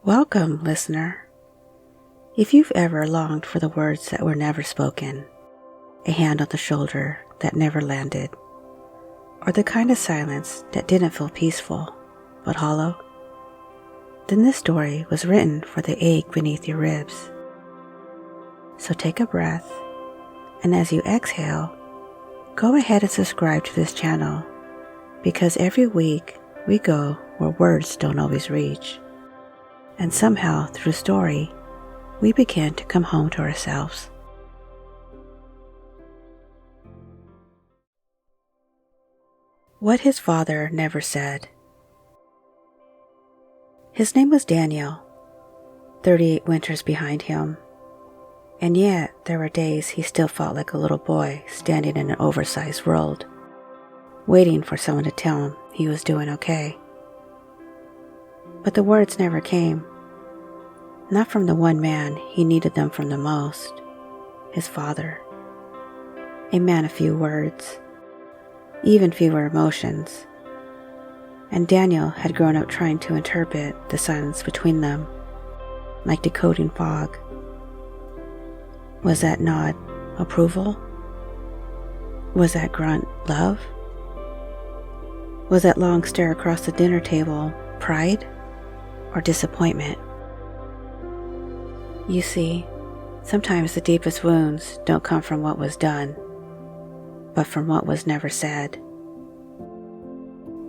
Welcome, listener. If you've ever longed for the words that were never spoken, a hand on the shoulder that never landed, or the kind of silence that didn't feel peaceful, but hollow, then this story was written for the ache beneath your ribs. So take a breath, and as you exhale, go ahead and subscribe to this channel, because every week we go where words don't always reach. And somehow, through story, we begin to come home to ourselves. What his father never said. His name was Daniel, 38 winters behind him, and yet there were days he still felt like a little boy standing in an oversized world, waiting for someone to tell him he was doing okay. But the words never came, not from the one man he needed them from the most, his father. A man of few words, even fewer emotions, and Daniel had grown up trying to interpret the silence between them, like decoding fog. Was that nod approval? Was that grunt love? Was that long stare across the dinner table pride or disappointment? You see, sometimes the deepest wounds don't come from what was done, but from what was never said.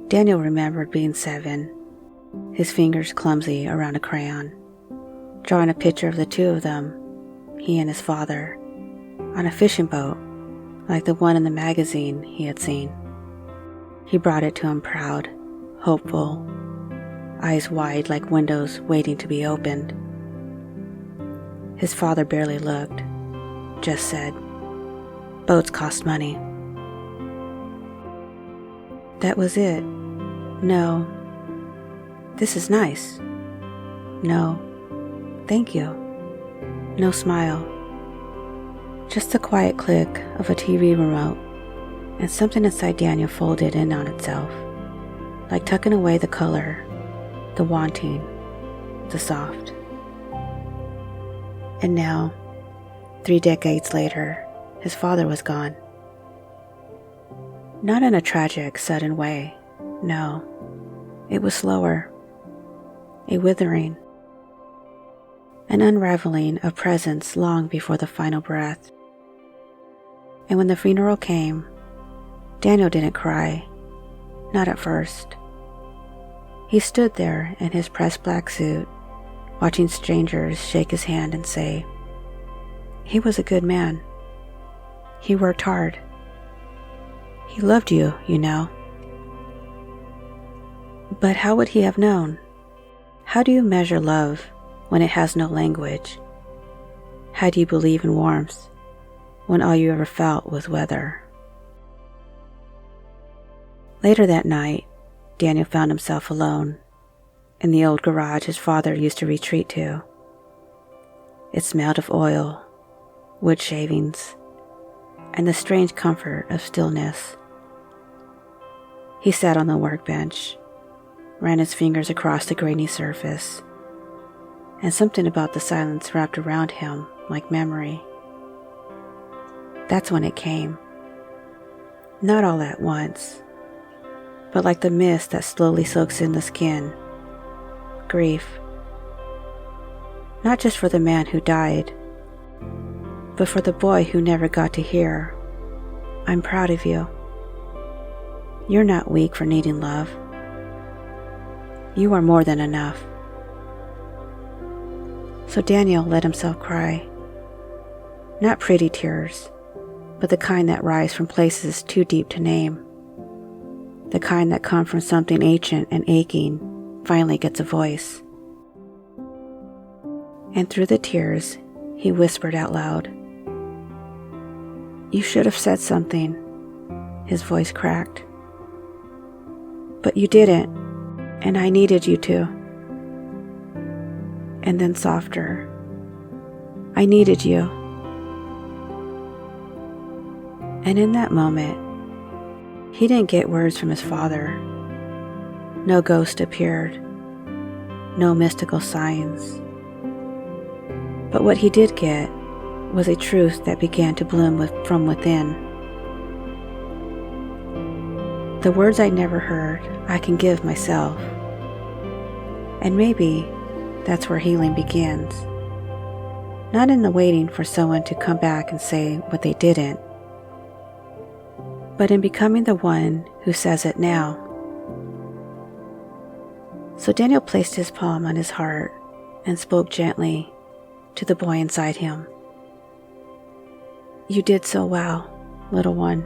Daniel remembered being 7, his fingers clumsy around a crayon, drawing a picture of the two of them, he and his father, on a fishing boat like the one in the magazine he had seen. He brought it to him proud, hopeful, eyes wide like windows waiting to be opened. His father barely looked, just said, "Boats cost money." That was it. No. This is nice. No. Thank you. No smile. Just the quiet click of a TV remote, and something inside Daniel folded in on itself, like tucking away the color, the wanting, the soft. And now, 3 decades later, his father was gone. Not in a tragic, sudden way, no. It was slower, a withering, an unraveling of presence long before the final breath. And when the funeral came, Daniel didn't cry, not at first. He stood there in his pressed black suit, watching strangers shake his hand and say, "He was a good man. He worked hard. He loved you, you know." But how would he have known? How do you measure love when it has no language? How do you believe in warmth when all you ever felt was weather? Later that night, Daniel found himself alone in the old garage his father used to retreat to. It smelled of oil, wood shavings, and the strange comfort of stillness. He sat on the workbench, ran his fingers across the grainy surface, and something about the silence wrapped around him like memory. That's when it came. Not all at once, but like the mist that slowly soaks in the skin. Grief. Not just for the man who died, but for the boy who never got to hear, "I'm proud of you. You're not weak for needing love. You are more than enough." So Daniel let himself cry. Not pretty tears, but the kind that rise from places too deep to name. The kind that come from something ancient and aching finally gets a voice. And through the tears, he whispered out loud, "You should have said something." His voice cracked. "But you didn't, and I needed you to." And then softer, "I needed you." And in that moment, he didn't get words from his father. No ghost appeared. no mystical signs. But what he did get was a truth that began to bloom from within. The words I never heard, I can give myself. And maybe that's where healing begins. Not in the waiting for someone to come back and say what they didn't, but in becoming the one who says it now. So Daniel placed his palm on his heart and spoke gently to the boy inside him. You did so well, little one.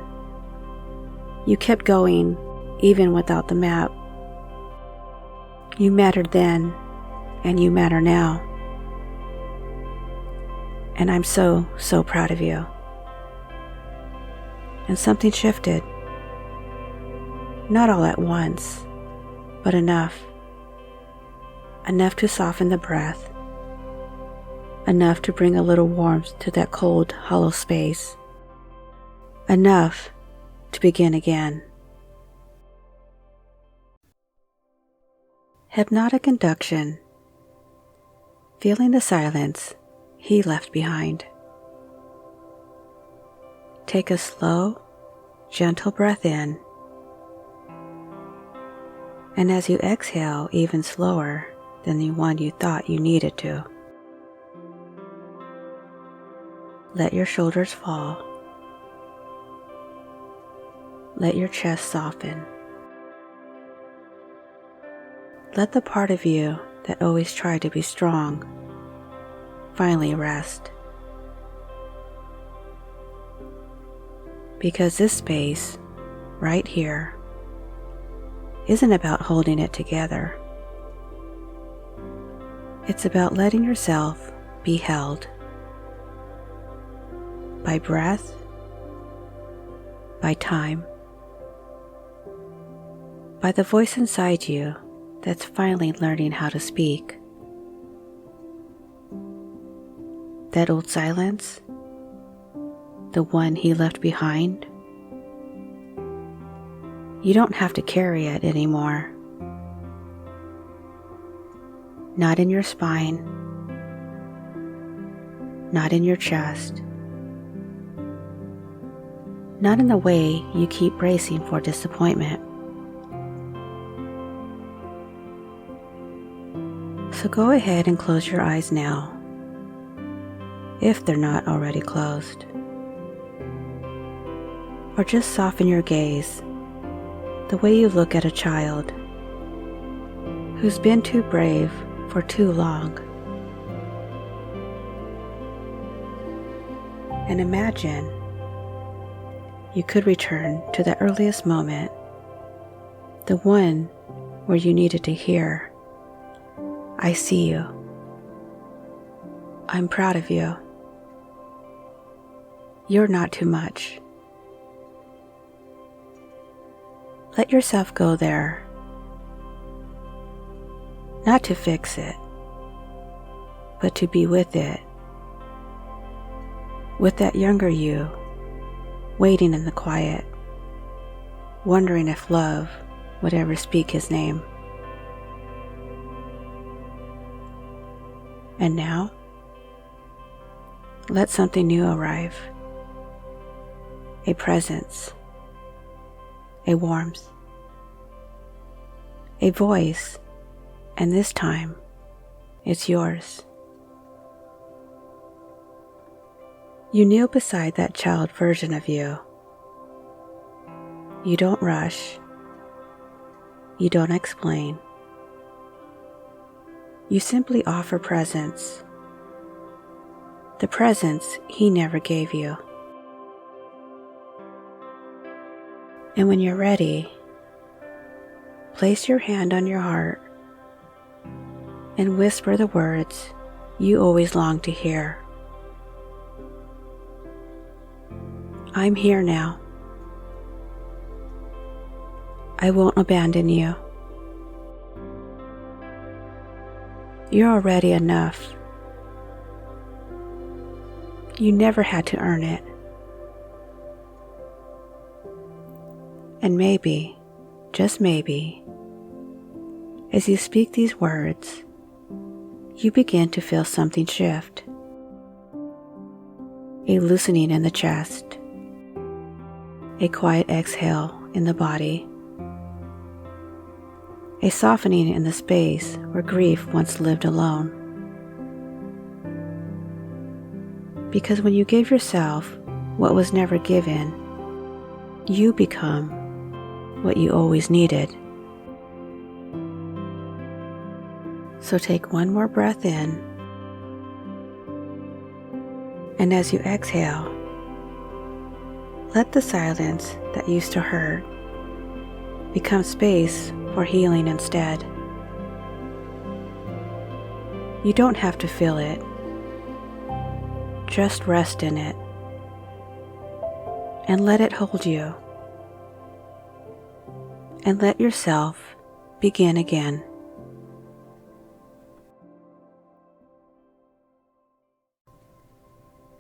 You kept going even without the map. You mattered then, and you matter now. And I'm so, so proud of you. And something shifted. Not all at once, but enough. Enough to soften the breath. Enough to bring a little warmth to that cold, hollow space. Enough to begin again. Hypnotic induction. Feeling the silence he left behind. Take a slow, gentle breath in, and as you exhale even slower than the one you thought you needed to, let your shoulders fall. Let your chest soften. Let the part of you that always tried to be strong finally rest. Because this space, right here, isn't about holding it together. It's about letting yourself be held. By breath, by time, by the voice inside you that's finally learning how to speak. That old silence, the one he left behind, you don't have to carry it anymore. Not in your spine, not in your chest, not in the way you keep bracing for disappointment. So go ahead and close your eyes now, if they're not already closed. Or just soften your gaze, the way you look at a child who's been too brave for too long. And imagine you could return to the earliest moment, the one where you needed to hear, I see you. I'm proud of you. You're not too much. Let yourself go there. Not to fix it, but to be with it. With that younger you, waiting in the quiet, wondering if love would ever speak his name. And now, let something new arrive. A presence, a warmth, a voice, and this time, it's yours. You kneel beside that child version of you. You don't rush. You don't explain. You simply offer presence. The presence he never gave you. And when you're ready, place your hand on your heart and whisper the words you always longed to hear. I'm here now. I won't abandon you. You're already enough. You never had to earn it. And maybe, just maybe, as you speak these words you begin to feel something shift. A loosening in the chest, a quiet exhale in the body, a softening in the space where grief once lived alone. Because when you give yourself what was never given, you become what you always needed. So take one more breath in, and as you exhale, let the silence that used to hurt become space for healing instead. You don't have to feel it. Just rest in it and let it hold you. And let yourself begin again.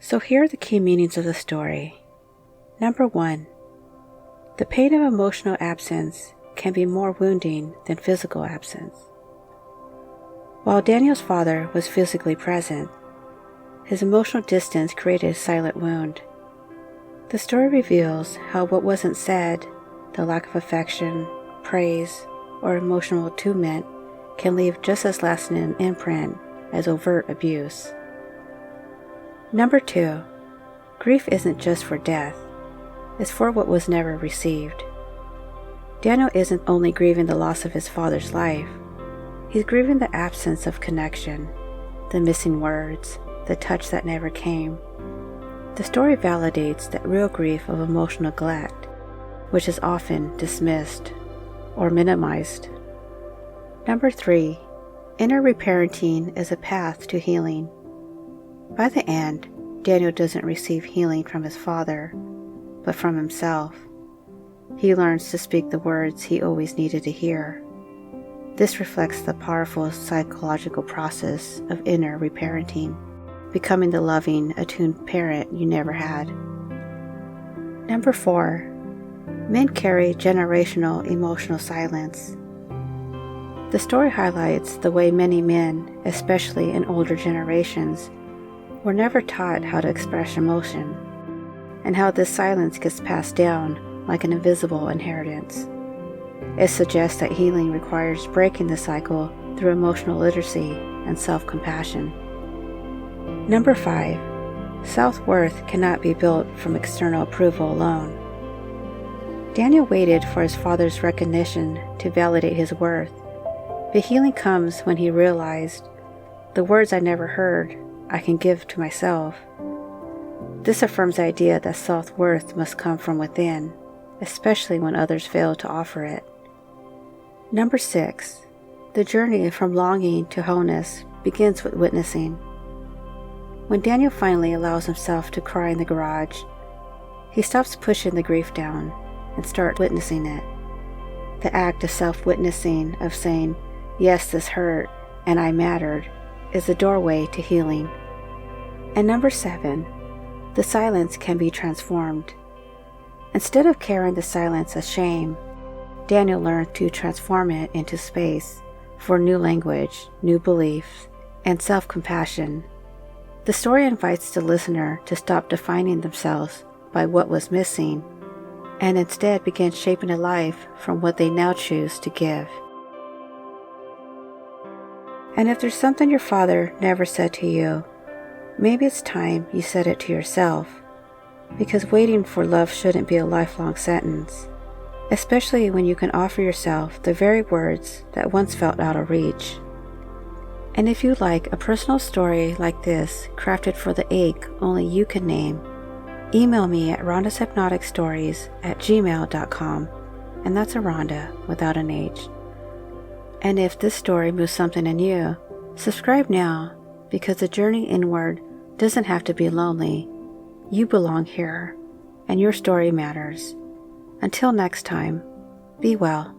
So here are the key meanings of the story. Number 1, the pain of emotional absence can be more wounding than physical absence. While Daniel's father was physically present, his emotional distance created a silent wound. The story reveals how what wasn't said, the lack of affection, praise, or emotional attunement, can leave just as lasting an imprint as overt abuse. Number 2, grief isn't just for death, it's for what was never received. Daniel isn't only grieving the loss of his father's life, he's grieving the absence of connection, the missing words, the touch that never came. The story validates that real grief of emotional neglect, which is often dismissed or minimized. Number 3, inner reparenting is a path to healing. By the end, Daniel doesn't receive healing from his father, but from himself. He learns to speak the words he always needed to hear. This reflects the powerful psychological process of inner reparenting, becoming the loving, attuned parent you never had. Number 4, men carry generational emotional silence. The story highlights the way many men, especially in older generations, were never taught how to express emotion, and how this silence gets passed down like an invisible inheritance. It suggests that healing requires breaking the cycle through emotional literacy and self-compassion. Number 5, self-worth cannot be built from external approval alone. Daniel waited for his father's recognition to validate his worth, but healing comes when he realized, the words I never heard, I can give to myself. This affirms the idea that self-worth must come from within, especially when others fail to offer it. Number 6, the journey from longing to wholeness begins with witnessing. When Daniel finally allows himself to cry in the garage, he stops pushing the grief down and starts witnessing it. The act of self-witnessing, of saying, yes, this hurt, and I mattered, is the doorway to healing. And number 7, the silence can be transformed. Instead of carrying the silence as shame, Daniel learned to transform it into space for new language, new beliefs, and self-compassion. The story invites the listener to stop defining themselves by what was missing, and instead begin shaping a life from what they now choose to give. And if there's something your father never said to you, maybe it's time you said it to yourself, because waiting for love shouldn't be a lifelong sentence, especially when you can offer yourself the very words that once felt out of reach. And if you'd like a personal story like this, crafted for the ache only you can name, email me at RondasHypnoticStories@gmail.com, and that's a Rhonda without an H. And if this story moves something in you, subscribe now, because the journey inward doesn't have to be lonely. You belong here, and your story matters. Until next time, be well.